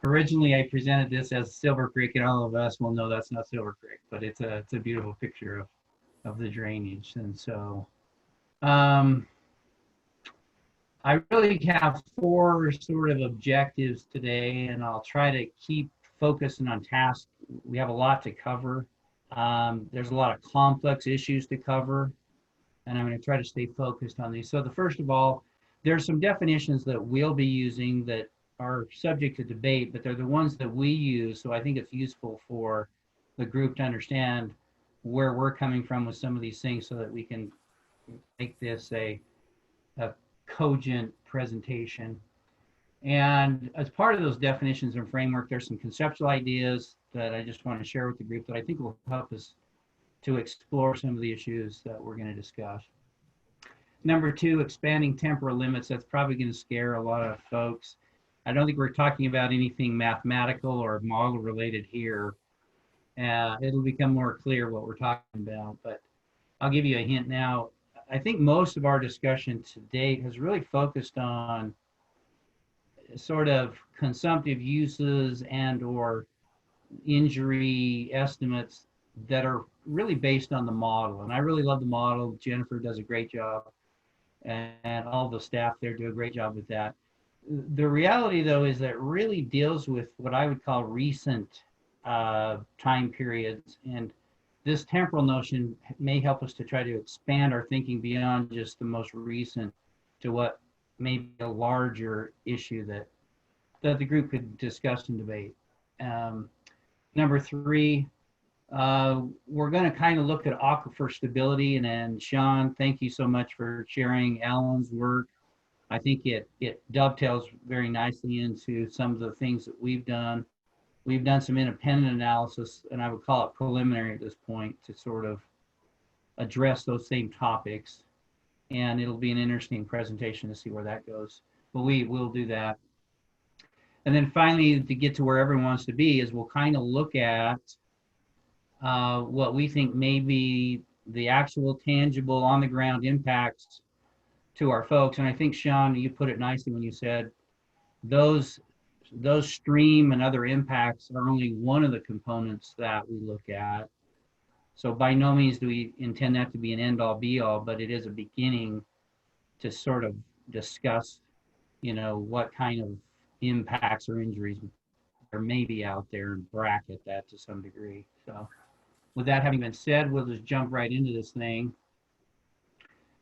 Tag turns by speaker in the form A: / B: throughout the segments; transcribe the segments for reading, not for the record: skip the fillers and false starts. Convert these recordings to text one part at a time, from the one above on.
A: Originally, I presented this as Silver Creek, and all of us will know that's not Silver Creek, but it's a beautiful picture of the drainage. And so um, I really have four sort of objectives today, and I'll try to keep focusing on tasks. We have a lot to cover. There's a lot of complex issues to cover, and I'm going to try to stay focused on these. So the first of all, there's some definitions that we'll be using that are subject to debate, but they're the ones that we use. So I think it's useful for the group to understand where we're coming from with some of these things so that we can make this a cogent presentation. And as part of those definitions and framework, there's some conceptual ideas that I just want to share with the group that I think will help us to explore some of the issues that we're going to discuss. Number two, expanding temporal limits. That's probably going to scare a lot of folks. I don't think we're talking about anything mathematical or model related here. It'll become more clear what we're talking about, but I'll give you a hint now. I think most of our discussion to date has really focused on sort of consumptive uses and or injury estimates that are really based on the model. And I really love the model. Jennifer does a great job, and all the staff there do a great job with that. The reality, though, is that it really deals with what I would call recent time periods. And this temporal notion may help us to try to expand our thinking beyond just the most recent to what may be a larger issue that the group could discuss and debate. Number three, we're going to kind of look at aquifer stability. And Sean, thank you so much for sharing Alan's work. I think it dovetails very nicely into some of the things that we've done. We've done some independent analysis, and I would call it preliminary at this point, to sort of address those same topics. And it'll be an interesting presentation to see where that goes. But we will do that. And then finally, to get to where everyone wants to be, is we'll kind of look at what we think may be the actual tangible on the ground impacts to our folks. And I think, Sean, you put it nicely when you said those stream and other impacts are only one of the components that we look at. So by no means do we intend that to be an end all be all, but it is a beginning to sort of discuss, what kind of impacts or injuries there may be out there and bracket that to some degree. So with that having been said, we'll just jump right into this thing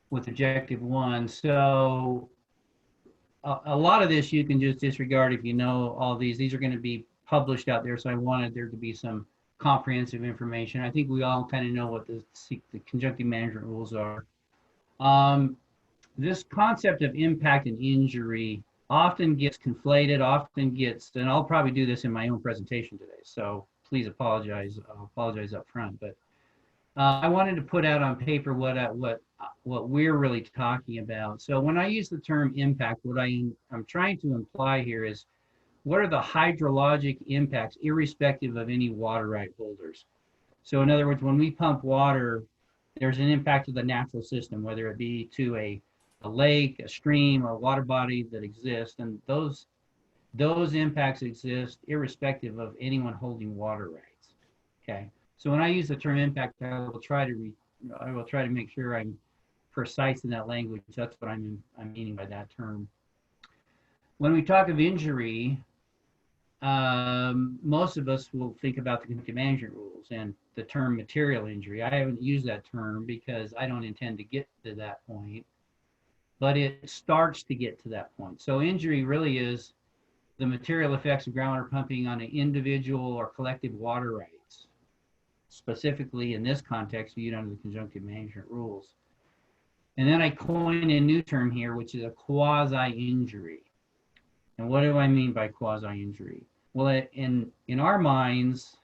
A: with objective one. So a lot of this you can just disregard if you know all these. These are going to be published out there, so I wanted there to be some comprehensive information. I think we all kind of know what the conjunctive management rules are. This concept of impact and injury often gets conflated, and I'll probably do this in my own presentation today, so please apologize. I'll apologize up front, but I wanted to put out on paper what we're really talking about. So when I use the term impact, what I'm trying to imply here is what are the hydrologic impacts irrespective of any water right holders. So in other words, when we pump water, there's an impact to the natural system, whether it be to a lake, a stream, or a water body that exists, and those impacts exist irrespective of anyone holding water rights. Okay. So when I use the term impact, I will try to make sure I'm precise in that language. That's what I'm meaning by that term. When we talk of injury, most of us will think about the conjunctive management rules and the term material injury. I haven't used that term because I don't intend to get to that point, but it starts to get to that point. So injury really is the material effects of groundwater pumping on an individual or collective water rights, specifically in this context viewed under the conjunctive management rules. And then I coin a new term here, which is a quasi-injury. And what do I mean by quasi-injury? Well, in our minds,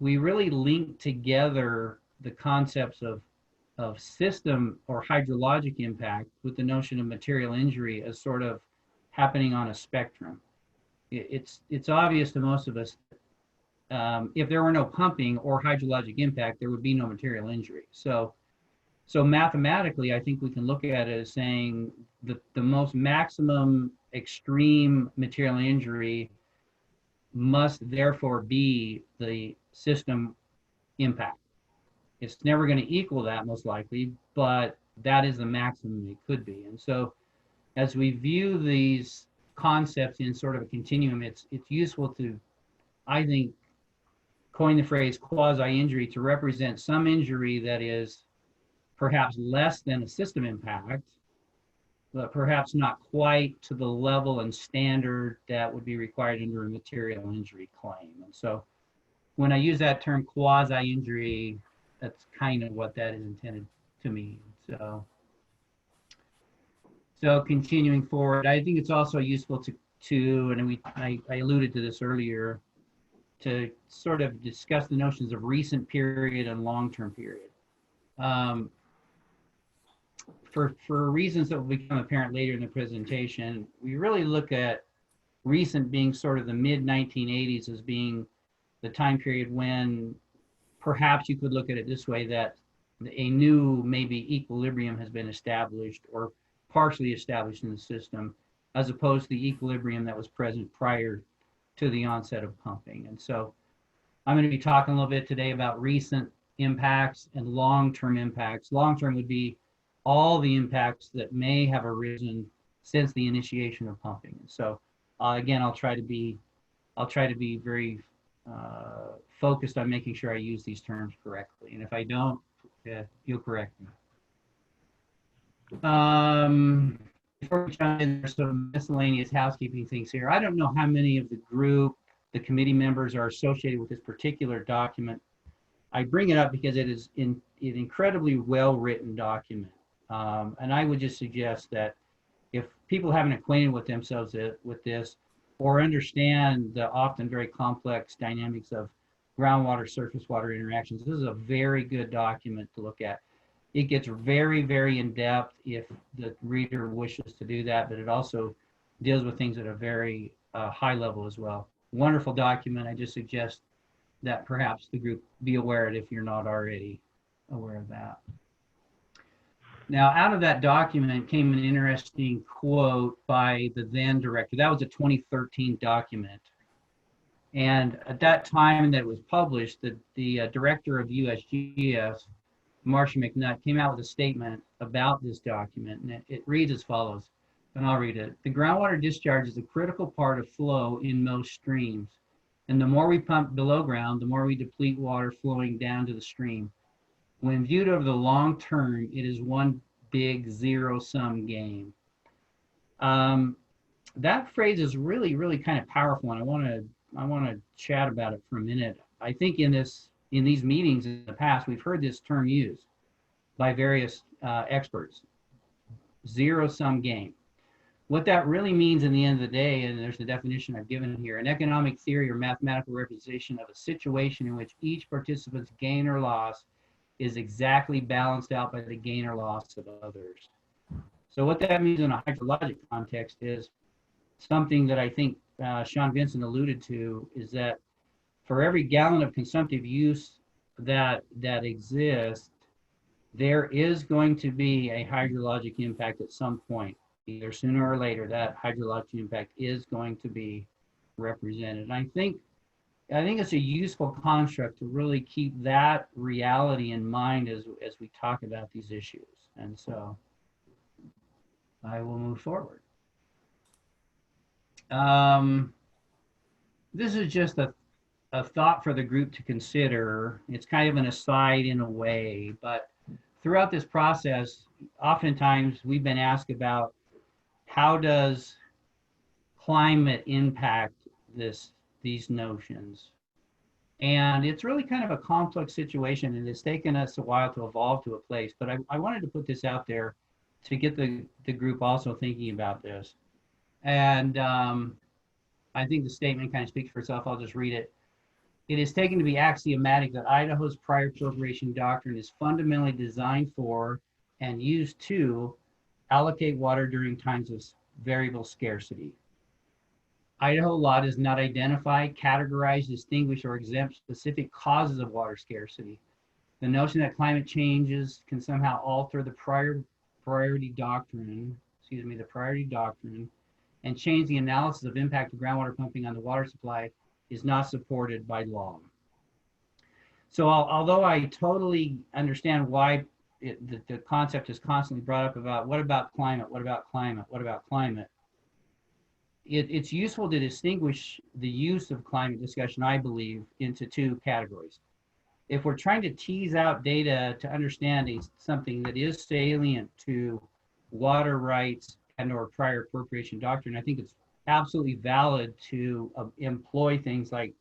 A: we really link together the concepts of system or hydrologic impact with the notion of material injury as sort of happening on a spectrum. It's obvious to most of us, if there were no pumping or hydrologic impact, there would be no material injury. So mathematically, I think we can look at it as saying the most maximum extreme material injury must therefore be the system impact. It's never going to equal that most likely, but that is the maximum it could be. And so as we view these concepts in sort of a continuum, it's useful to, I think, coin the phrase quasi-injury to represent some injury that is perhaps less than a system impact, but perhaps not quite to the level and standard that would be required under a material injury claim. And so when I use that term quasi-injury, that's kind of what that is intended to mean. So continuing forward, I think it's also useful to and I alluded to this earlier, to sort of discuss the notions of recent period and long-term period. For reasons that will become apparent later in the presentation, we really look at recent being sort of the mid-1980s as being the time period when perhaps you could look at it this way, that a new maybe equilibrium has been established or partially established in the system, as opposed to the equilibrium that was present prior to the onset of pumping. And so I'm going to be talking a little bit today about recent impacts and long-term impacts. Long-term would be all the impacts that may have arisen since the initiation of pumping. And so again, I'll try to be very focused on making sure I use these terms correctly. And if I don't, you'll correct me. Before we jump in, there's some miscellaneous housekeeping things here. I don't know how many of the committee members are associated with this particular document. I bring it up because it is an incredibly well-written document. And I would just suggest that if people haven't acquainted with themselves with this, or understand the often very complex dynamics of groundwater, surface water interactions, this is a very good document to look at. It gets very, very in-depth if the reader wishes to do that, but it also deals with things at a very high level as well. Wonderful document. I just suggest that perhaps the group be aware of it if you're not already aware of that. Now, out of that document came an interesting quote by the then director. That was a 2013 document. And at that time that it was published, the director of USGS, Marcia McNutt, came out with a statement about this document, and it reads as follows, and I'll read it. The groundwater discharge is a critical part of flow in most streams. And the more we pump below ground, the more we deplete water flowing down to the stream. When viewed over the long term, it is one big zero-sum game. That phrase is really, really kind of powerful, and I want to chat about it for a minute. I think in these meetings in the past, we've heard this term used by various experts, zero-sum game. What that really means in the end of the day, and there's the definition I've given here, an economic theory or mathematical representation of a situation in which each participant's gain or loss is exactly balanced out by the gain or loss of others. So what that means in a hydrologic context is something that I think Sean Vincent alluded to, is that for every gallon of consumptive use that exists, there is going to be a hydrologic impact at some point. Either sooner or later, that hydrologic impact is going to be represented. And I think it's a useful construct to really keep that reality in mind as we talk about these issues. And so I will move forward. This is just a thought for the group to consider. It's kind of an aside in a way, but throughout this process, oftentimes we've been asked about how does climate impact these notions? And it's really kind of a complex situation, and it's taken us a while to evolve to a place, but I wanted to put this out there to get the group also thinking about this. And I think the statement kind of speaks for itself. I'll just read it. It is taken to be axiomatic that Idaho's prior filtration doctrine is fundamentally designed for and used to allocate water during times of variable scarcity. Idaho law does not identify, categorize, distinguish, or exempt specific causes of water scarcity. The notion that climate changes can somehow alter the priority doctrine, and change the analysis of impact of groundwater pumping on the water supply is not supported by law. So although I totally understand why the concept is constantly brought up about what about climate, what about climate, what about climate, it's useful to distinguish the use of climate discussion, I believe, into two categories. If we're trying to tease out data to understand something that is salient to water rights and or prior appropriation doctrine, I think it's absolutely valid to employ things like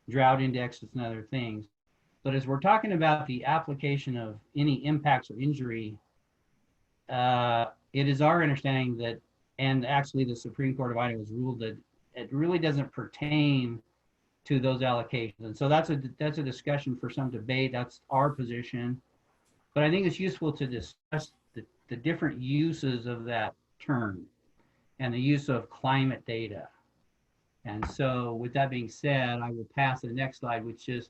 A: drought indexes and other things. But as we're talking about the application of any impacts or injury, it is our understanding that, and actually the Supreme Court of Idaho has ruled that it really doesn't pertain to those allocations. And so that's a discussion for some debate. That's our position. But I think it's useful to discuss the different uses of that term and the use of climate data. And so with that being said, I will pass to the next slide, which is,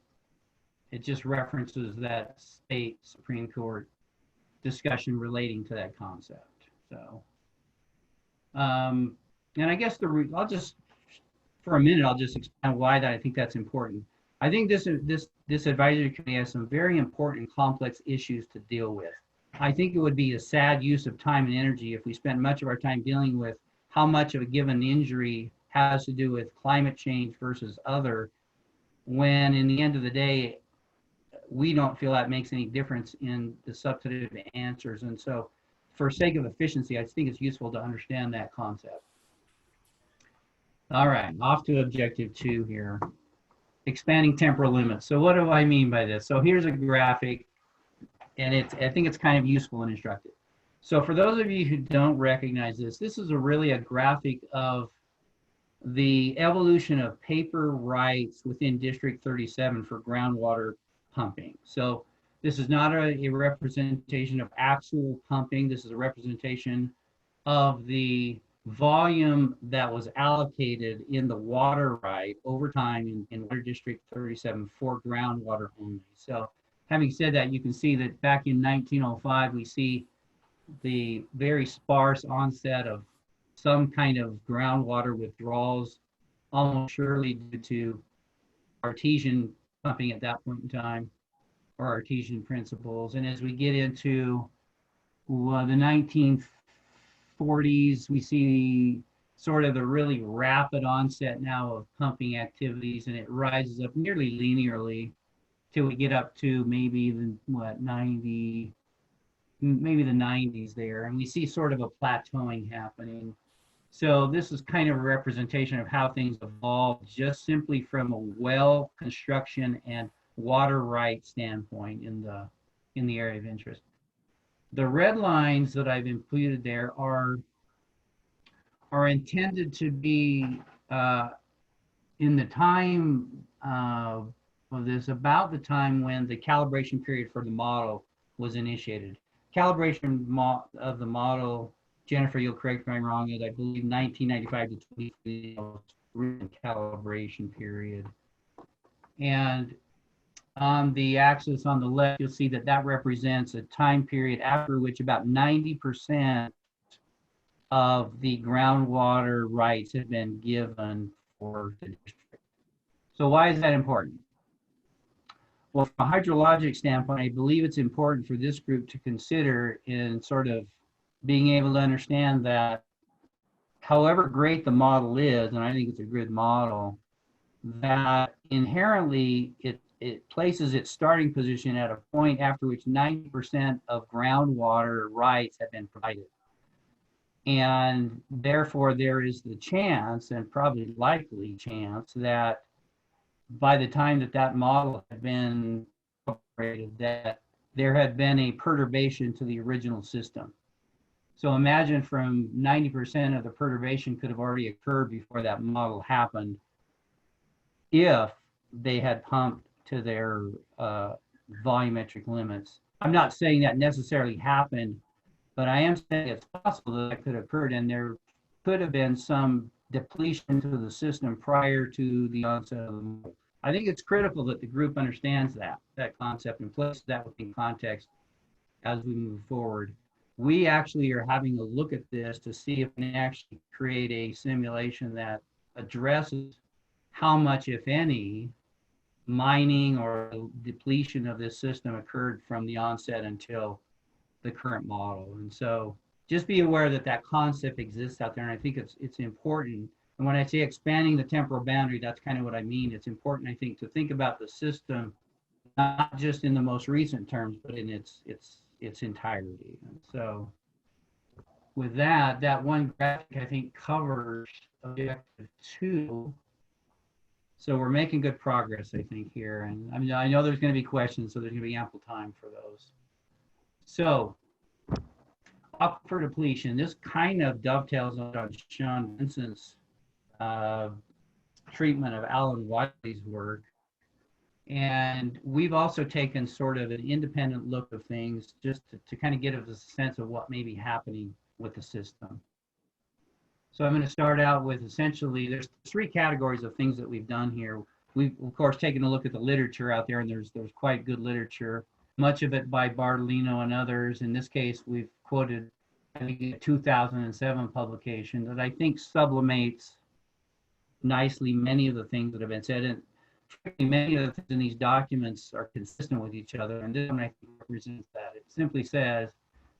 A: it just references that state Supreme Court discussion relating to that concept. So, and I guess I'll just, for a minute, I'll just explain why that I think that's important. I think this advisory committee has some very important complex issues to deal with. I think it would be a sad use of time and energy if we spent much of our time dealing with how much of a given injury has to do with climate change versus other, when in the end of the day, we don't feel that makes any difference in the substantive answers. And so for sake of efficiency, I think it's useful to understand that concept. All right, off to objective 2 here. Expanding temporal limits. So what do I mean by this? So here's a graphic, and I think it's kind of useful and instructive. So for those of you who don't recognize this, this is really a graphic of the evolution of paper rights within District 37 for groundwater pumping. So this is not a representation of actual pumping. This is a representation of the volume that was allocated in the water right over time in Water District 37 for groundwater only. So having said that, you can see that back in 1905, we see the very sparse onset of some kind of groundwater withdrawals, almost surely due to artesian pumping at that point in time, or artesian principles. And as we get into the 1940s, we see sort of the really rapid onset now of pumping activities, and it rises up nearly linearly till we get up to maybe the maybe the 90s there, and we see sort of a plateauing happening. So this is kind of a representation of how things evolved just simply from a well construction and water right standpoint in the area of interest. The red lines that I've included there are intended to be in the time of this, about the time when the calibration period for the model was initiated. Calibration of the model, Jennifer, you'll correct me if I'm wrong, is I believe 1995 to 2023 calibration period. And on the axis on the left, you'll see that that represents a time period after which about 90% of the groundwater rights have been given for the district. So why is that important? Well, from a hydrologic standpoint, I believe it's important for this group to consider in sort of being able to understand that however great the model is, and I think it's a good model, that inherently it places its starting position at a point after which 90% of groundwater rights have been provided. And therefore there is the chance, and probably likely chance, that by the time that that model had been operated, that there had been a perturbation to the original system. So imagine from 90% of the perturbation could have already occurred before that model happened if they had pumped to their volumetric limits. I'm not saying that necessarily happened, but I am saying it's possible that that could have occurred, and there could have been some depletion to the system prior to the onset of the model. I think it's critical that the group understands that concept and places that within context as we move forward. We actually are having a look at this to see if we can actually create a simulation that addresses how much, if any, mining or depletion of this system occurred from the onset until the current model. And so just be aware that that concept exists out there. And I think it's important. And when I say expanding the temporal boundary, that's kind of what I mean. It's important, I think, to think about the system, not just in the most recent terms, but in its entirety. And so with that, that one graphic, I think, covers objective 2. So we're making good progress, I think, here. And I mean, I know there's going to be questions, so there's going to be ample time for those. So aquifer depletion, this kind of dovetails on Sean Vincent's treatment of Alan Wiley's work. And we've also taken sort of an independent look of things just to kind of get a sense of what may be happening with the system. So I'm going to start out with essentially, there's 3 categories of things that we've done here. We've, of course, taken a look at the literature out there, and there's quite good literature, much of it by Bartolino and others. In this case, we've quoted, I think, a 2007 publication that I think sublimates nicely many of the things that have been said. And many of the things in these documents are consistent with each other, and this one I think represents that. It simply says,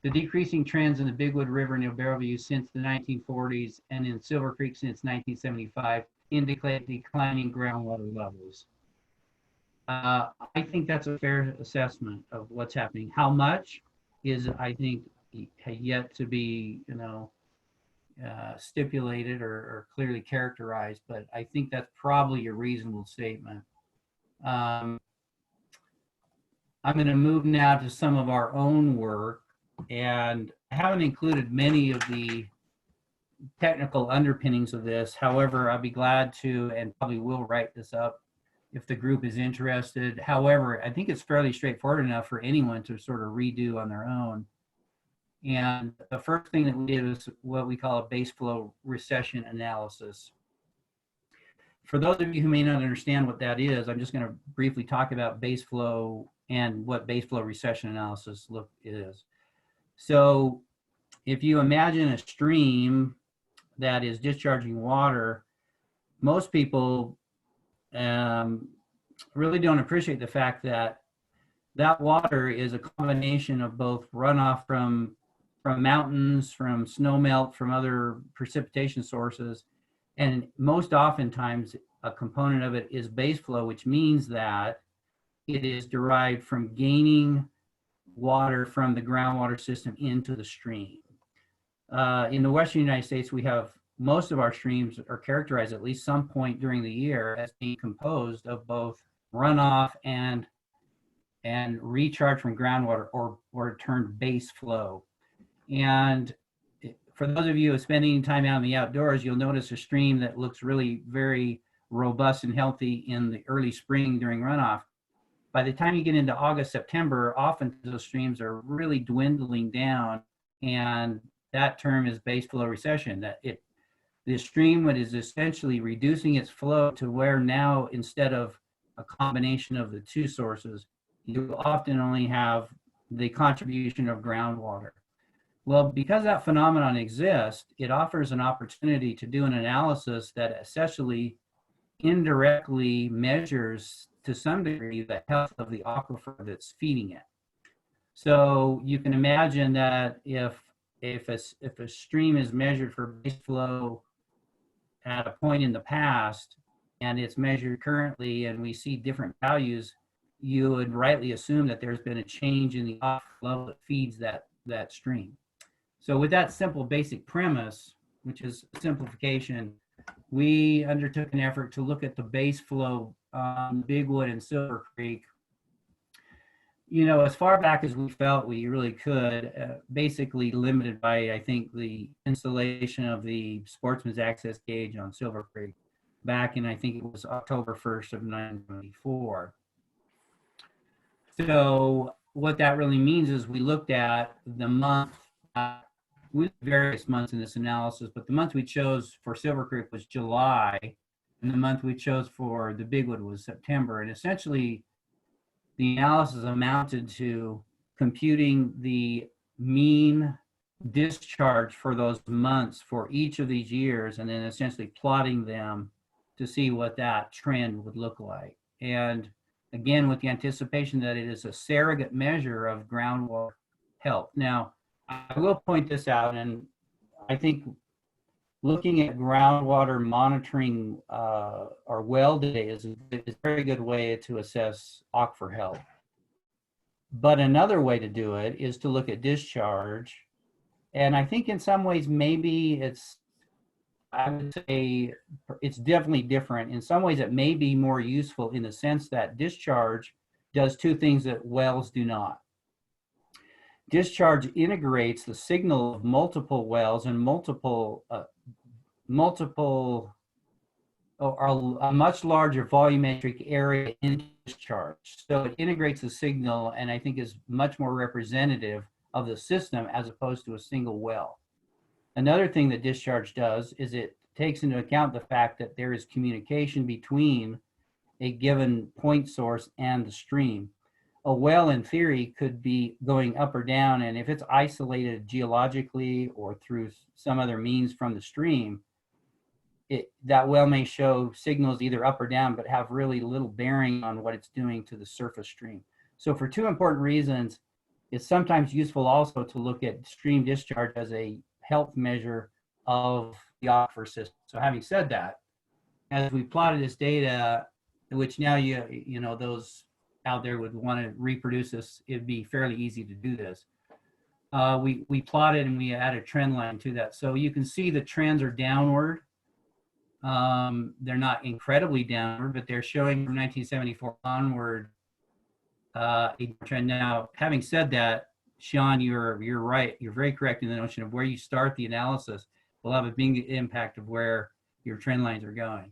A: the decreasing trends in the Bigwood River and Barrelview since the 1940s and in Silver Creek since 1975 indicate declining groundwater levels. I think that's a fair assessment of what's happening. How much is, I think, yet to be, stipulated or clearly characterized, but I think that's probably a reasonable statement. I'm going to move now to some of our own work, and I haven't included many of the technical underpinnings of this. However, I'll be glad to, and probably will, write this up if the group is interested. However, I think it's fairly straightforward enough for anyone to sort of redo on their own. And the first thing that we did was what we call a base flow recession analysis. For those of you who may not understand what that is, I'm just going to briefly talk about base flow and what base flow recession analysis is. So if you imagine a stream that is discharging water, most people really don't appreciate the fact that that water is a combination of both runoff from mountains, from snow melt, from other precipitation sources, and most oftentimes a component of it is base flow, which means that it is derived from gaining water from the groundwater system into the stream. In the Western United States, we have most of our streams are characterized at least some point during the year as being composed of both runoff and recharge from groundwater, or termed base flow. And for those of you who are spending time out in the outdoors, you'll notice a stream that looks really very robust and healthy in the early spring during runoff. By the time you get into August, September, often those streams are really dwindling down, and that term is base flow recession. That the stream is essentially reducing its flow to where now, instead of a combination of the 2 sources, you often only have the contribution of groundwater. Well, because that phenomenon exists, it offers an opportunity to do an analysis that essentially indirectly measures to some degree the health of the aquifer that's feeding it. So you can imagine that if a stream is measured for base flow at a point in the past, and it's measured currently, and we see different values, you would rightly assume that there's been a change in the aquifer level that feeds that stream. So with that simple basic premise, which is simplification, we undertook an effort to look at the base flow on Bigwood and Silver Creek, as far back as we felt we really could, basically limited by, I think, the installation of the Sportsman's Access Gauge on Silver Creek back in, I think it was October 1st of 1994. So what that really means is we looked at the month, we looked at various months in this analysis, but the month we chose for Silver Creek was July, and the month we chose for the Bigwood was September. And essentially, the analysis amounted to computing the mean discharge for those months for each of these years, and then essentially plotting them to see what that trend would look like. And again, with the anticipation that it is a surrogate measure of groundwater health. Now, I will point this out, and I think looking at groundwater monitoring or well data is a very good way to assess aquifer health. But another way to do it is to look at discharge. And I think in some ways, maybe I would say it's definitely different. In some ways, it may be more useful in the sense that discharge does two things that wells do not. Discharge integrates the signal of multiple wells and multiple or a much larger volumetric area in discharge. So it integrates the signal and I think is much more representative of the system as opposed to a single well. Another thing that discharge does is it takes into account the fact that there is communication between a given point source and the stream. A well, in theory, could be going up or down, and if it's isolated geologically or through some other means from the stream, that well may show signals either up or down, but have really little bearing on what it's doing to the surface stream. So for two important reasons, it's sometimes useful also to look at stream discharge as a health measure of the aquifer system. So having said that, as we plotted this data, which now you know those out there would want to reproduce this, it'd be fairly easy to do this. We plotted and we added a trend line to that. So you can see the trends are downward. They're not incredibly downward, but they're showing from 1974 onward a trend. Now, having said that, Sean, you're right. You're very correct in the notion of where you start the analysis will have a big impact of where your trend lines are going.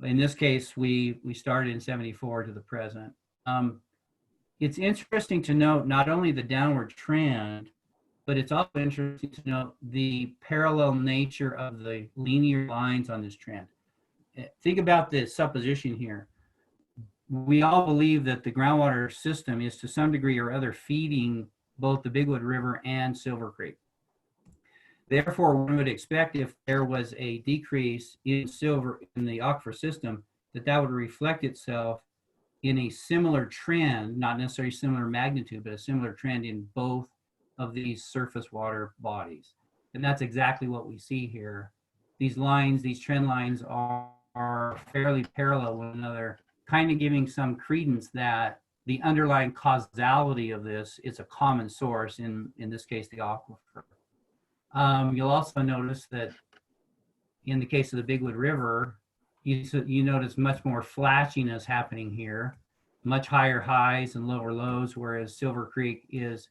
A: In this case, we started in 74 to the present. It's interesting to note not only the downward trend, but it's also interesting to note the parallel nature of the linear lines on this trend. Think about the supposition here. We all believe that the groundwater system is to some degree or other feeding both the Bigwood River and Silver Creek. Therefore, one would expect if there was a decrease in the aquifer system, that would reflect itself in a similar trend, not necessarily similar magnitude, but a similar trend in both of these surface water bodies. And that's exactly what we see here. These lines, these trend lines are fairly parallel with one another, kind of giving some credence that the underlying causality of this is a common source, in this case, the aquifer. You'll also notice that in the case of the Bigwood River, you notice much more flashiness happening here, much higher highs and lower lows, whereas Silver Creek is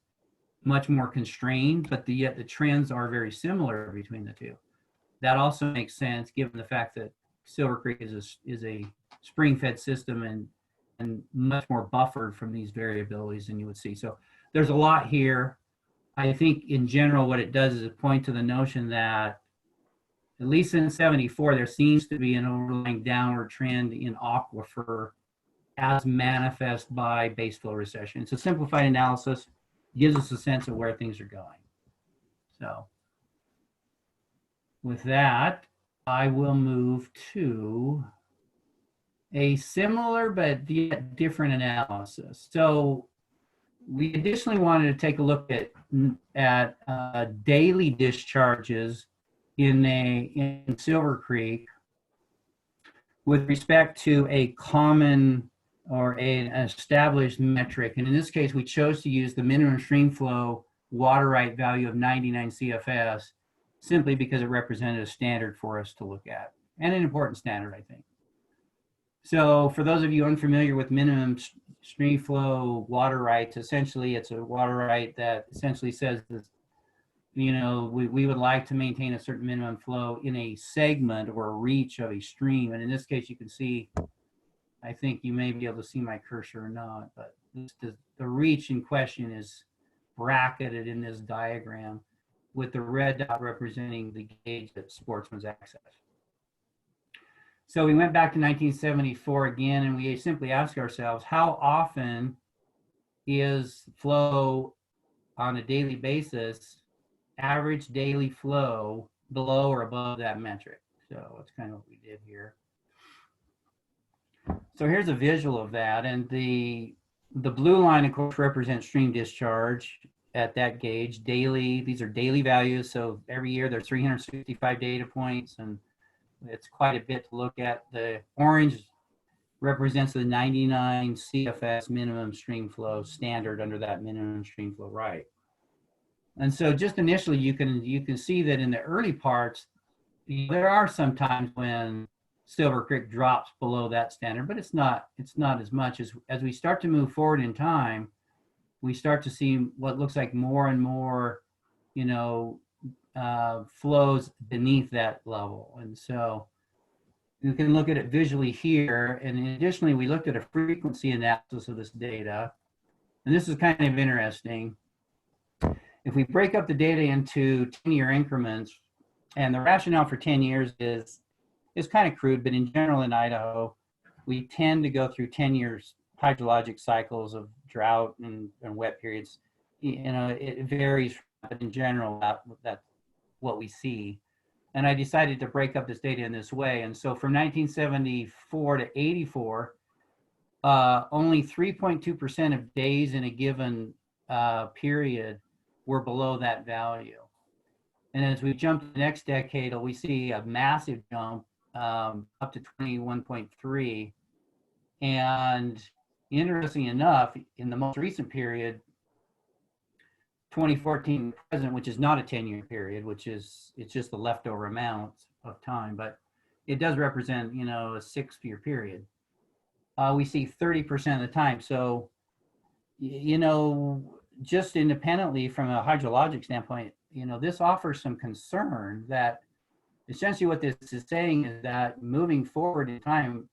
A: much more constrained, but yet the trends are very similar between the two. That also makes sense given the fact that Silver Creek is a spring-fed system and much more buffered from these variabilities than you would see. So there's a lot here. I think in general what it does is point to the notion that at least in 74, there seems to be an overlying downward trend in aquifer as manifest by base flow recession. It's a simplified analysis, gives us a sense of where things are going. So with that, I will move to a similar but different analysis. So we additionally wanted to take a look at daily discharges in Silver Creek with respect to a common or an established metric. And in this case, we chose to use the minimum stream flow water right value of 99 CFS simply because it represented a standard for us to look at, and an important standard, I think. So for those of you unfamiliar with minimum stream flow water rights, essentially it's a water right that essentially says that, you know, we would like to maintain a certain minimum flow in a segment or a reach of a stream. And in this case, you can see, I think you may be able to see my cursor or not, but the reach in question is bracketed in this diagram with the red dot representing the gauge that sportsman's access. So we went back to 1974 again, and we simply asked ourselves, how often is flow on a daily basis, average daily flow below or above that metric? So that's kind of what we did here. So here's a visual of that, and the blue line, of course, represents stream discharge at that gauge daily. These are daily values, so every year there's 365 data points, and it's quite a bit to look at. The orange represents the 99 CFS minimum stream flow standard under that minimum stream flow right. And so just initially, you can see that in the early parts, there are some times when Silver Creek drops below that standard, but it's not as much. As we start to move forward in time, we start to see what looks like more and more, you know, flows beneath that level. And so you can look at it visually here. And additionally, we looked at a frequency analysis of this data. And this is kind of interesting. If we break up the data into 10-year increments, and the rationale for 10 years is kind of crude, but in general in Idaho, we tend to go through 10 years hydrologic cycles of drought and wet periods. You know, it varies, but in general, that's what we see. And I decided to break up this data in this way. And so from 1974 to 84, only 3.2% of days in a given period were below that value. And as we jump to the next decade, we see a massive jump up to 21.3. And interesting enough, in the most recent period, 2014 present, which is not a 10-year period, it's just the leftover amount of time, but it does represent, you know, a 6-year period. We see 30% of the time. So, you know, just independently from a hydrologic standpoint, you know, this offers some concern that essentially what this is saying is that moving forward in time,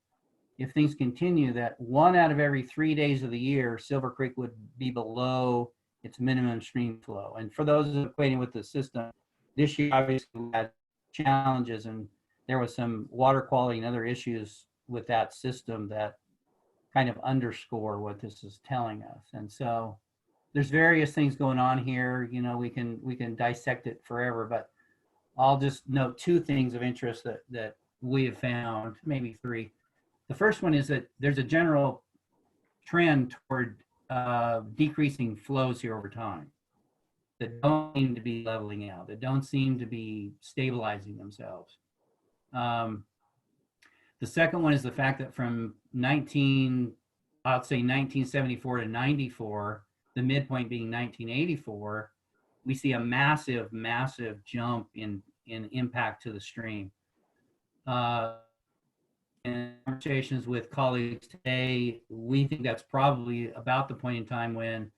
A: if things continue, that 1 out of every 3 days of the year, Silver Creek would be below its minimum stream flow. And for those equating with the system, this year obviously we had challenges, and there was some water quality and other issues with that system that kind of underscore what this is telling us. And so there's various things going on here. You know, we can dissect it forever, but I'll just note 2 things of interest that we have found, maybe 3. The first one is that there's a general trend toward decreasing flows here over time that don't seem to be leveling out, that don't seem to be stabilizing themselves. The second one is the fact that from 1974 to 94, the midpoint being 1984, we see a massive, massive jump in impact to the stream. In conversations with colleagues today, we think that's probably about the point in time when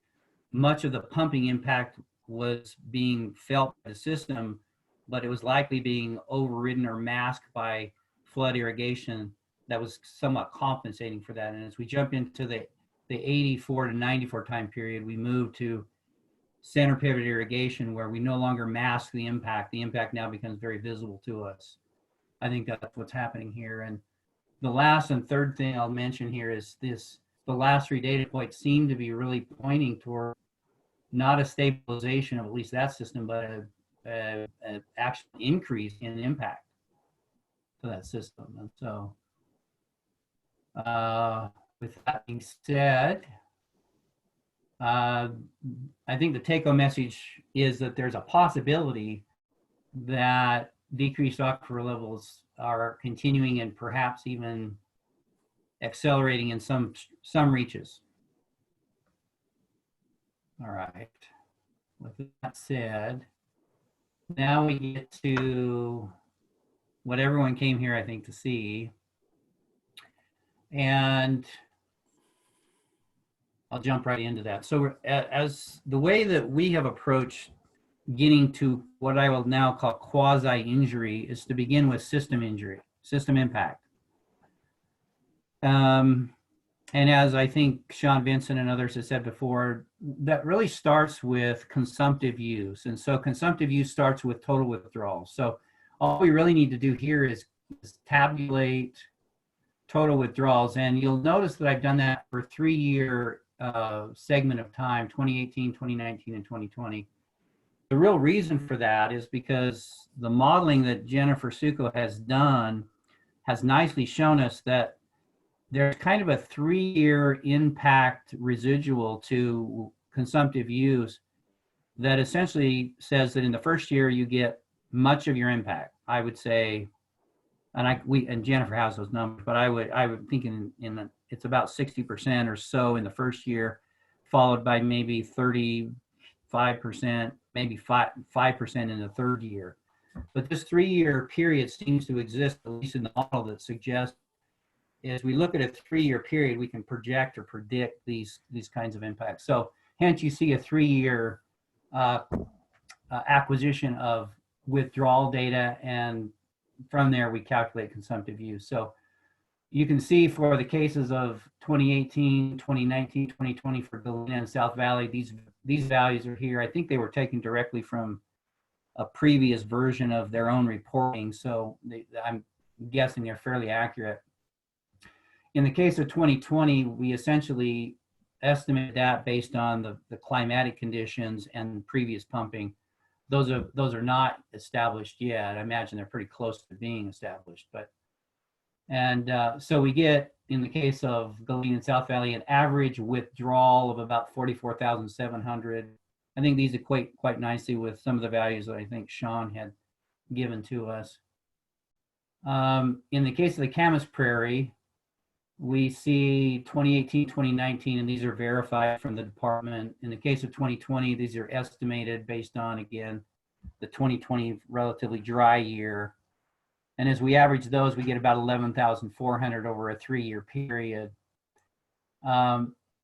A: much of the pumping impact was being felt by the system, but it was likely being overridden or masked by flood irrigation that was somewhat compensating for that. And as we jump into the 84 to 94 time period, we move to center pivot irrigation where we no longer mask the impact. The impact now becomes very visible to us. I think that's what's happening here. And the last and third thing I'll mention here is this: the last 3 data points seem to be really pointing toward not a stabilization of at least that system, but an actual increase in impact to that system. And so with that being said, I think the take-home message is that there's a possibility that decreased aquifer levels are continuing and perhaps even accelerating in some reaches. All right. With that said, now we get to what everyone came here, I think, to see. And I'll jump right into that. So as the way that we have approached getting to what I will now call quasi-injury is to begin with system injury, system impact. And as I think Sean Vincent and others have said before, that really starts with consumptive use. And so consumptive use starts with total withdrawals. So all we really need to do here is tabulate total withdrawals. And you'll notice that I've done that for a 3-year segment of time, 2018, 2019, and 2020. The real reason for that is because the modeling that Jennifer Succo has done has nicely shown us that there's kind of a 3-year impact residual to consumptive use that essentially says that in the first year you get much of your impact. I would say, and Jennifer has those numbers, but I would think it's about 60% or so in the first year, followed by maybe 35%, maybe 5% in the third year. But this 3-year period seems to exist, at least in the model, that suggests as we look at a 3-year period, we can project or predict these kinds of impacts. So hence you see a 3-year acquisition of withdrawal data, and from there we calculate consumptive use. So you can see for the cases of 2018, 2019, 2020 for Galena and South Valley, these values are here. I think they were taken directly from a previous version of their own reporting, so I'm guessing they're fairly accurate. In the case of 2020, we essentially estimated that based on the climatic conditions and previous pumping. Those are not established yet. I imagine they're pretty close to being established. So we get, in the case of Galena and South Valley, an average withdrawal of about 44,700. I think these equate quite nicely with some of the values that I think Sean had given to us. In the case of the Camas Prairie, we see 2018, 2019, and these are verified from the department. In the case of 2020, these are estimated based on, again, the 2020 relatively dry year. And as we average those, we get about 11,400 over a 3-year period.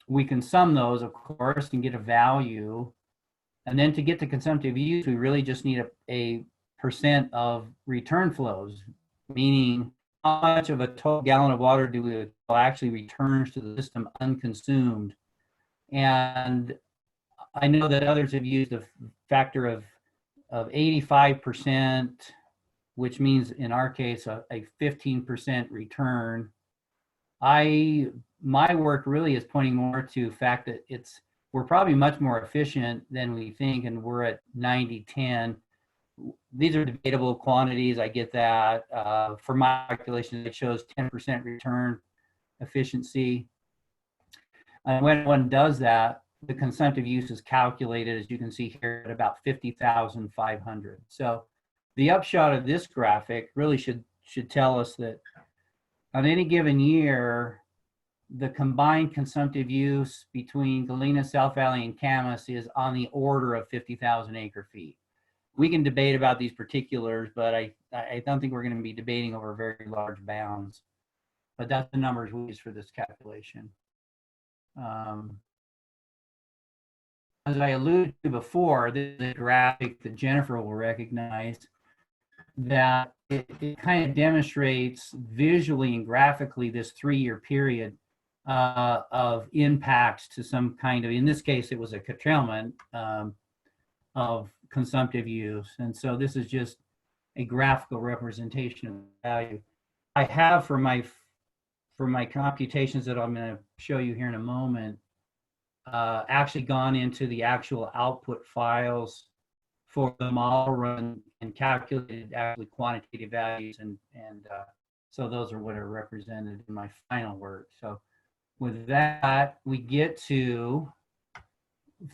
A: We can sum those, of course, and get a value. And then to get to consumptive use, we really just need a percent of return flows, meaning how much of a total gallon of water do we actually returns to the system unconsumed. And I know that others have used a factor of 85%, which means in our case a 15% return. My work really is pointing more to the fact that we're probably much more efficient than we think, and we're at 90-10. These are debatable quantities, I get that. For my calculations, it shows 10% return efficiency. And when one does that, the consumptive use is calculated, as you can see here, at about 50,500. So the upshot of this graphic really should tell us that on any given year, the combined consumptive use between Galena, South Valley, and Camas is on the order of 50,000 acre feet. We can debate about these particulars, but I don't think we're going to be debating over very large bounds. But that's the numbers we use for this calculation. As I alluded to before, this is a graphic that Jennifer will recognize, that it kind of demonstrates visually and graphically this 3-year period of impacts to some kind of, in this case, it was a curtailment of consumptive use. And so this is just a graphical representation of value. I have for my computations that I'm going to show you here in a moment, actually gone into the actual output files for the model run and calculated actually quantitative values, and so those are what are represented in my final work. So with that, we get to,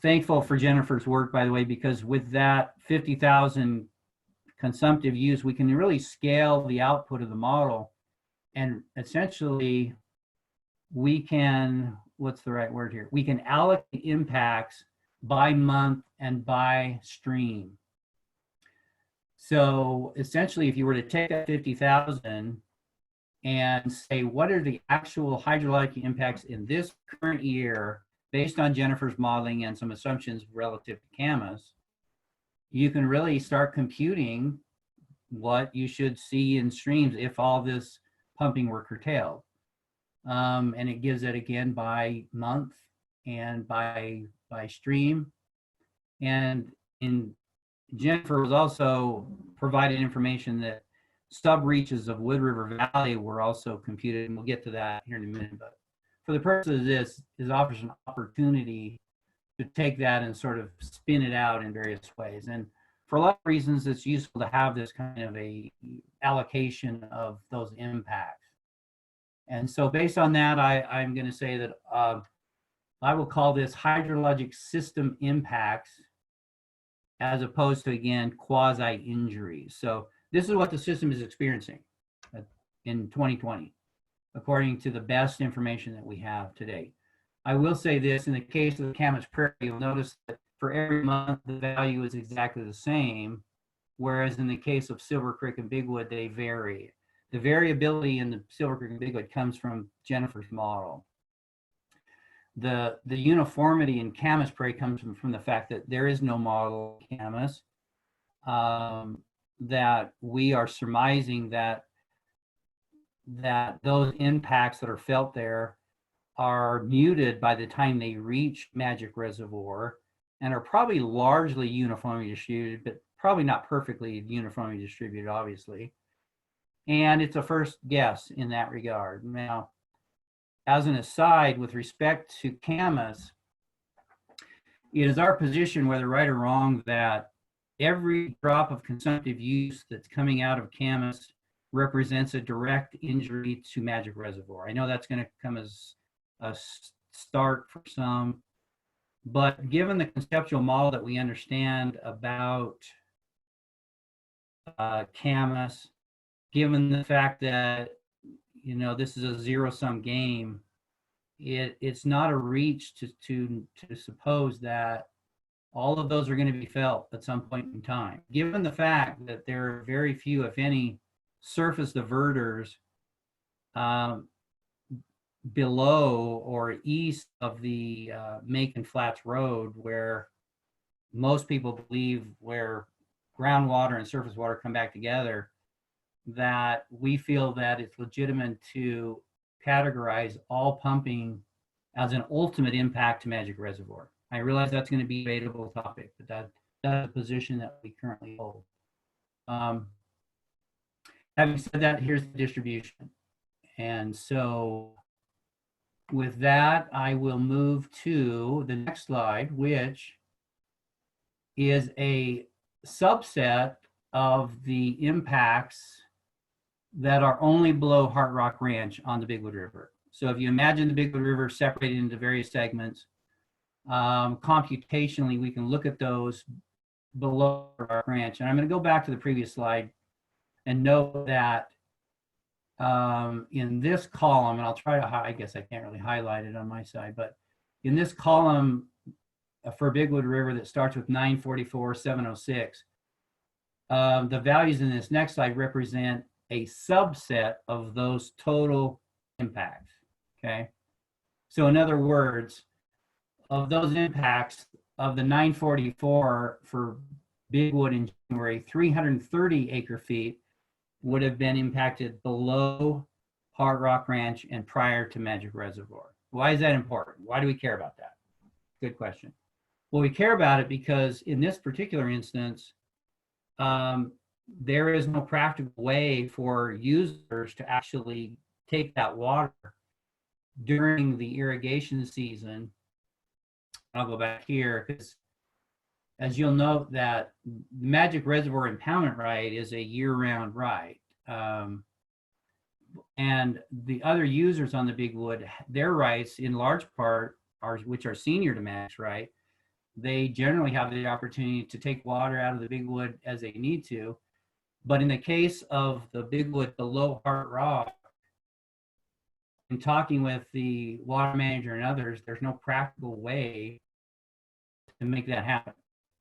A: thankful for Jennifer's work, by the way, because with that 50,000 consumptive use, we can really scale the output of the model, and essentially we can, what's the right word here? We can allocate impacts by month and by stream. So essentially, if you were to take that 50,000 and say, what are the actual hydrologic impacts in this current year based on Jennifer's modeling and some assumptions relative to Camas, you can really start computing what you should see in streams if all this pumping were curtailed. And it gives it again by month and by stream. And Jennifer was also provided information that sub-reaches of Wood River Valley were also computed, and we'll get to that here in a minute. But for the purpose of this, it offers an opportunity to take that and sort of spin it out in various ways. And for a lot of reasons, it's useful to have this kind of a allocation of those impacts. And so based on that, I'm going to say that I will call this hydrologic system impacts as opposed to, again, quasi-injuries. So this is what the system is experiencing in 2020, according to the best information that we have today. I will say this, in the case of the Camas Prairie, you'll notice that for every month, the value is exactly the same, whereas in the case of Silver Creek and Bigwood, they vary. The variability in the Silver Creek and Bigwood comes from Jennifer's model. The uniformity in Camas Prairie comes from the fact that there is no model Camas, that we are surmising that those impacts that are felt there are muted by the time they reach Magic Reservoir and are probably largely uniformly distributed, but probably not perfectly uniformly distributed, obviously. And it's a first guess in that regard. Now, as an aside, with respect to Camas, it is our position, whether right or wrong, that every drop of consumptive use that's coming out of Camas represents a direct injury to Magic Reservoir. I know that's going to come as a start for some, but given the conceptual model that we understand about Camas, given the fact that, you know, this is a zero-sum game, it's not a reach to suppose that all of those are going to be felt at some point in time. Given the fact that there are very few, if any, surface diverters below or east of the Macon Flats Road, where most people believe where groundwater and surface water come back together, that we feel that it's legitimate to categorize all pumping as an ultimate impact to Magic Reservoir. I realize that's going to be a debatable topic, but that's a position that we currently hold. Having said that, here's the distribution. And so with that, I will move to the next slide, which is a subset of the impacts that are only below Heart Rock Ranch on the Bigwood River. So if you imagine the Bigwood River separated into various segments, computationally, we can look at those below Heart Rock Ranch. And I'm going to go back to the previous slide and note that in this column, and I'll try to, I guess I can't really highlight it on my side, but in this column for Bigwood River that starts with 944,706, the values in this next slide represent a subset of those total impacts, okay? So in other words, of those impacts, of the 944 for Bigwood in January, 330 acre feet would have been impacted below Heart Rock Ranch and prior to Magic Reservoir. Why is that important? Why do we care about that? Good question. Well, we care about it because in this particular instance, there is no practical way for users to actually take that water during the irrigation season. I'll go back here because, as you'll note, that Magic Reservoir impoundment right is a year-round right. And the other users on the Bigwood, their rights in large part which are senior to Max right, they generally have the opportunity to take water out of the Bigwood as they need to. But in the case of the Bigwood below Heart Rock, in talking with the water manager and others, there's no practical way to make that happen.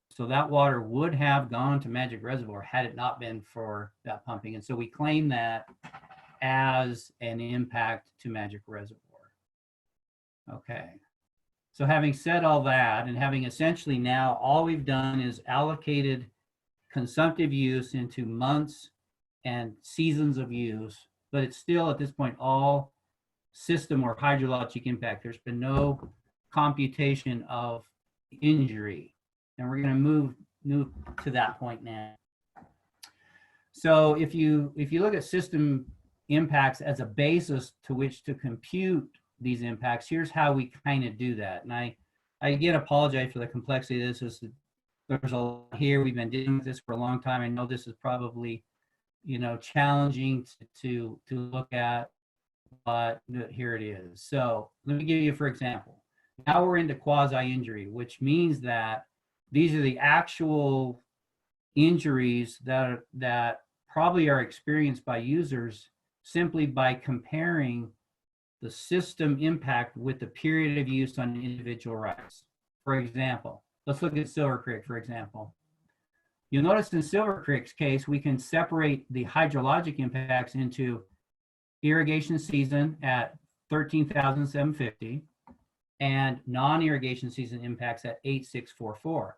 A: So that water would have gone to Magic Reservoir had it not been for that pumping. And so we claim that as an impact to Magic Reservoir. Okay. So having said all that, and having essentially now all we've done is allocated consumptive use into months and seasons of use, but it's still at this point all system or hydrologic impact. There's been no computation of injury. And we're going to move to that point now. So if you look at system impacts as a basis to which to compute these impacts, here's how we kind of do that. And I again apologize for the complexity of this. There's a lot here. We've been dealing with this for a long time. I know this is probably, you know, challenging to look at, but here it is. So let me give you, for example, now we're into quasi-injury, which means that these are the actual injuries that probably are experienced by users simply by comparing the system impact with the period of use on individual rights. For example, let's look at Silver Creek, for example. You'll notice in Silver Creek's case, we can separate the hydrologic impacts into irrigation season at 13,750 and non-irrigation season impacts at 8,644.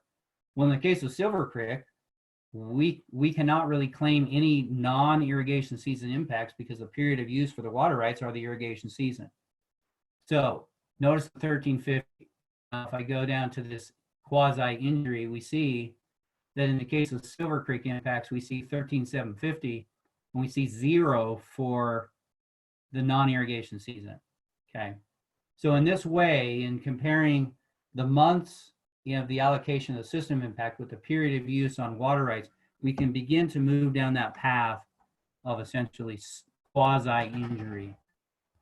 A: Well, in the case of Silver Creek, we cannot really claim any non-irrigation season impacts because the period of use for the water rights are the irrigation season. So notice the 1350. If I go down to this quasi-injury, we see that in the case of Silver Creek impacts, we see 13,750, and we see 0 for the non-irrigation season. Okay. So in this way, in comparing the months of the allocation of the system impact with the period of use on water rights, we can begin to move down that path of essentially quasi-injury.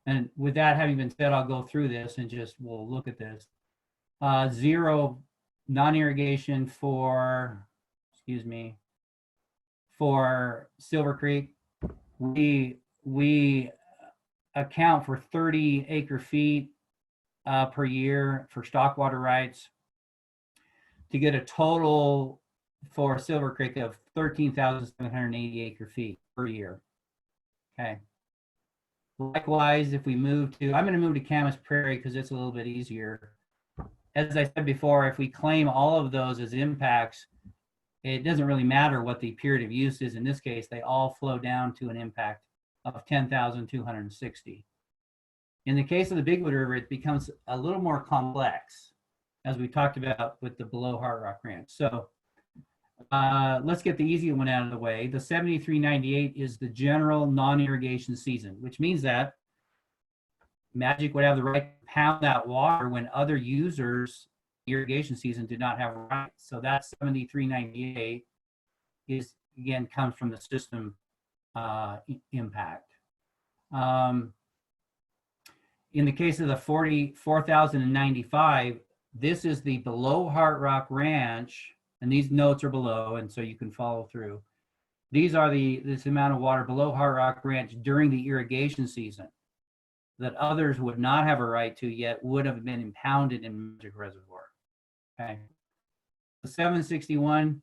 A: And with that having been said, I'll go through this and we'll look at this. 0 non-irrigation for Silver Creek. We account for 30 acre feet per year for stock water rights to get a total for Silver Creek of 13,780 acre feet per year. Okay. Likewise, if we move to, I'm going to move to Camas Prairie because it's a little bit easier. As I said before, if we claim all of those as impacts, it doesn't really matter what the period of use is. In this case, they all flow down to an impact of 10,260. In the case of the Bigwood River, it becomes a little more complex, as we talked about with the below Heart Rock Ranch. So let's get the easy one out of the way. The 7398 is the general non-irrigation season, which means that Magic would have the right to pound that water when other users irrigation season did not have rights. So that 7398 is, again, comes from the system impact. In the case of the 4,095, this is the below Heart Rock Ranch, and these notes are below, and so you can follow through. These are this amount of water below Heart Rock Ranch during the irrigation season that others would not have a right to yet would have been impounded in Magic Reservoir. Okay. The 761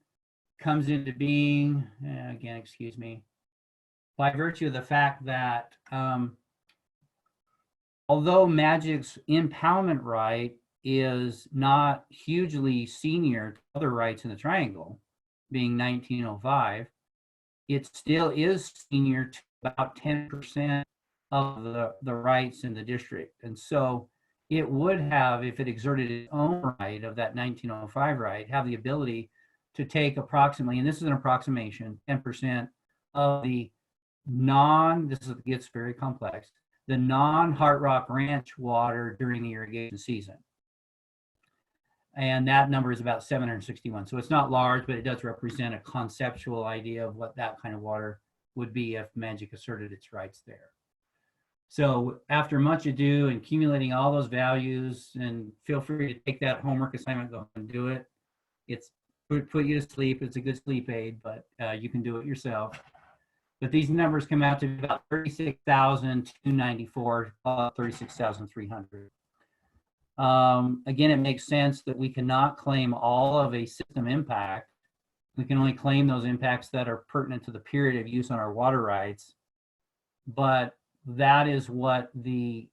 A: comes into being, again, excuse me, by virtue of the fact that although Magic's impoundment right is not hugely senior to other rights in the triangle, being 1905, it still is senior to about 10% of the rights in the district. And so it would have, if it exerted its own right of that 1905 right, have the ability to take approximately, and this is an approximation, 10% of the this gets very complex, the non-Heart Rock Ranch water during the irrigation season. And that number is about 761. So it's not large, but it does represent a conceptual idea of what that kind of water would be if Magic asserted its rights there. So after much ado and accumulating all those values, and feel free to take that homework assignment, go and do it. It's put you to sleep. It's a good sleep aid, but you can do it yourself. But these numbers come out to about 36,294, 36,300. Again, it makes sense that we cannot claim all of a system impact. We can only claim those impacts that are pertinent to the period of use on our water rights. But that is what the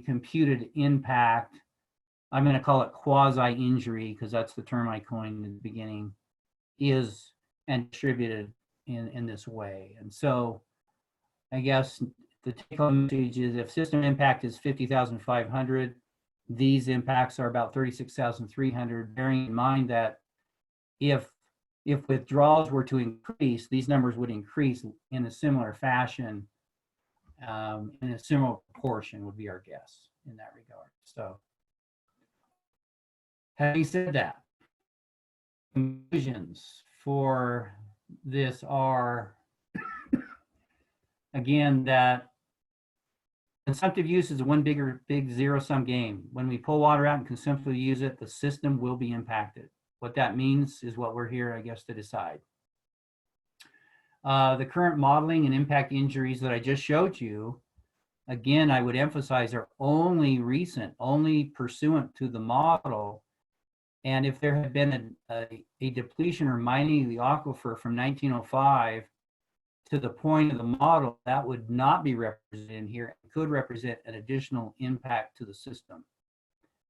A: computed impact, I'm going to call it quasi-injury because that's the term I coined in the beginning, is and distributed in this way. And so I guess the take-home message is if system impact is 50,500, these impacts are about 36,300, bearing in mind that if withdrawals were to increase, these numbers would increase in a similar fashion, in a similar proportion would be our guess in that regard. So having said that, conclusions for this are, again, that Consumptive use is one big zero-sum game. When we pull water out and consumptively use it, the system will be impacted. What that means is what we're here, I guess, to decide. The current modeling and impact injuries that I just showed you, again, I would emphasize are only recent, only pursuant to the model. And if there had been a depletion or mining of the aquifer from 1905 to the point of the model, that would not be represented in here. It could represent an additional impact to the system.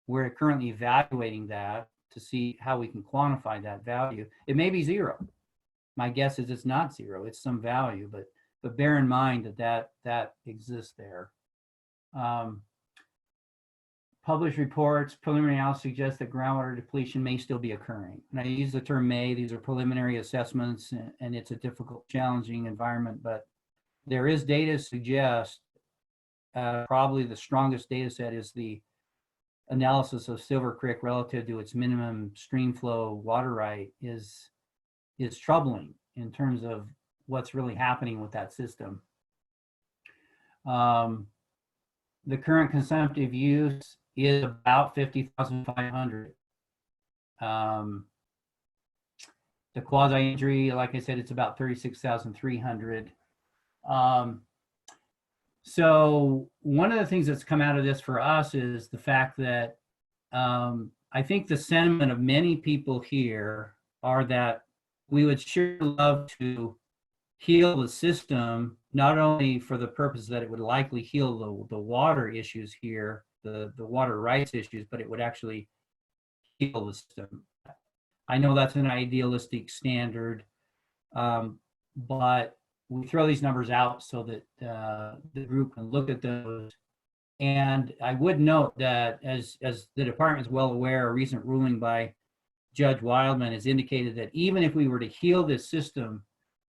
A: We're currently evaluating that to see how we can quantify that value. It may be zero. My guess is it's not zero, it's some value, but bear in mind that exists there. Published reports, preliminary analysis suggests that groundwater depletion may still be occurring. And I use the term may, these are preliminary assessments, and it's a difficult, challenging environment, but there is data to suggest, probably the strongest data set is the analysis of Silver Creek relative to its minimum stream flow water right is troubling in terms of what's really happening with that system. The current consumptive use is about 50,500. The quasi injury, like I said, it's about 36,300. So one of the things that's come out of this for us is the fact that I think the sentiment of many people here are that we would sure love to heal the system, not only for the purpose that it would likely heal the water issues here, the water rights issues, but it would actually heal the system. I know that's an idealistic standard, but we throw these numbers out so that the group can look at those. And I would note that as the department is well aware, a recent ruling by Judge Wildman has indicated that even if we were to heal this system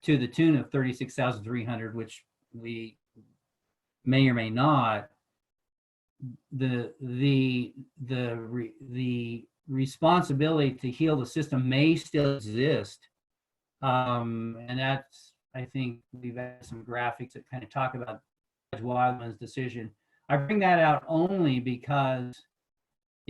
A: to the tune of 36,300, which we may or may not, the responsibility to heal the system may still exist. And that's, I think we've had some graphics that kind of talk about Judge Wildman's decision. I bring that out only because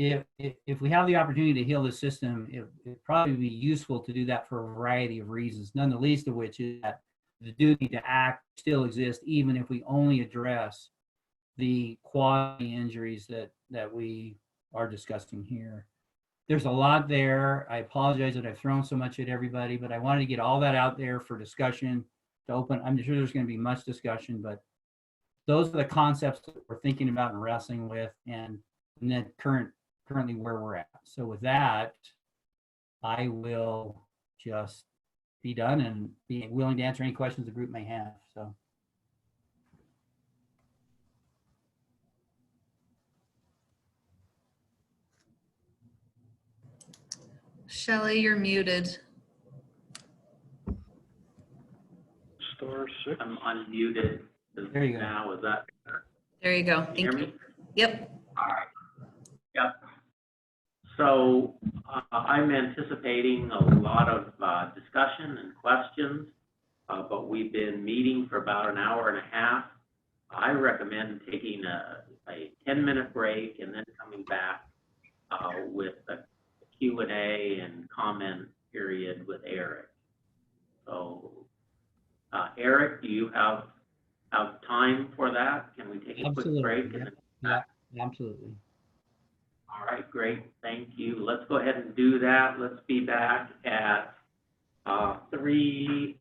A: if we have the opportunity to heal the system, it'd probably be useful to do that for a variety of reasons, none the least of which is that the duty to act still exists, even if we only address the quality injuries that we are discussing here. There's a lot there. I apologize that I've thrown so much at everybody, but I wanted to get all that out there for discussion to open. I'm sure there's going to be much discussion, but those are the concepts that we're thinking about and wrestling with, and then currently where we're at. So with that, I will just be done and be willing to answer any questions the group may have. So.
B: Shelley, you're muted.
C: *6.
D: I'm unmuted.
A: There you go.
D: Now, is that better?
B: There you go.
D: Can you hear me?
B: Yep.
D: All right. Yep. So I'm anticipating a lot of discussion and questions, but we've been meeting for about an hour and a half. I recommend taking a 10-minute break and then coming back with a Q&A and comment period with Eric. So Eric, do you have time for that? Can we take a
A: Absolutely.
D: quick break?
A: Yep.
D: And then
A: Yeah, absolutely.
D: All right, great. Thank you. Let's go ahead and do that. Let's be back at 3:20.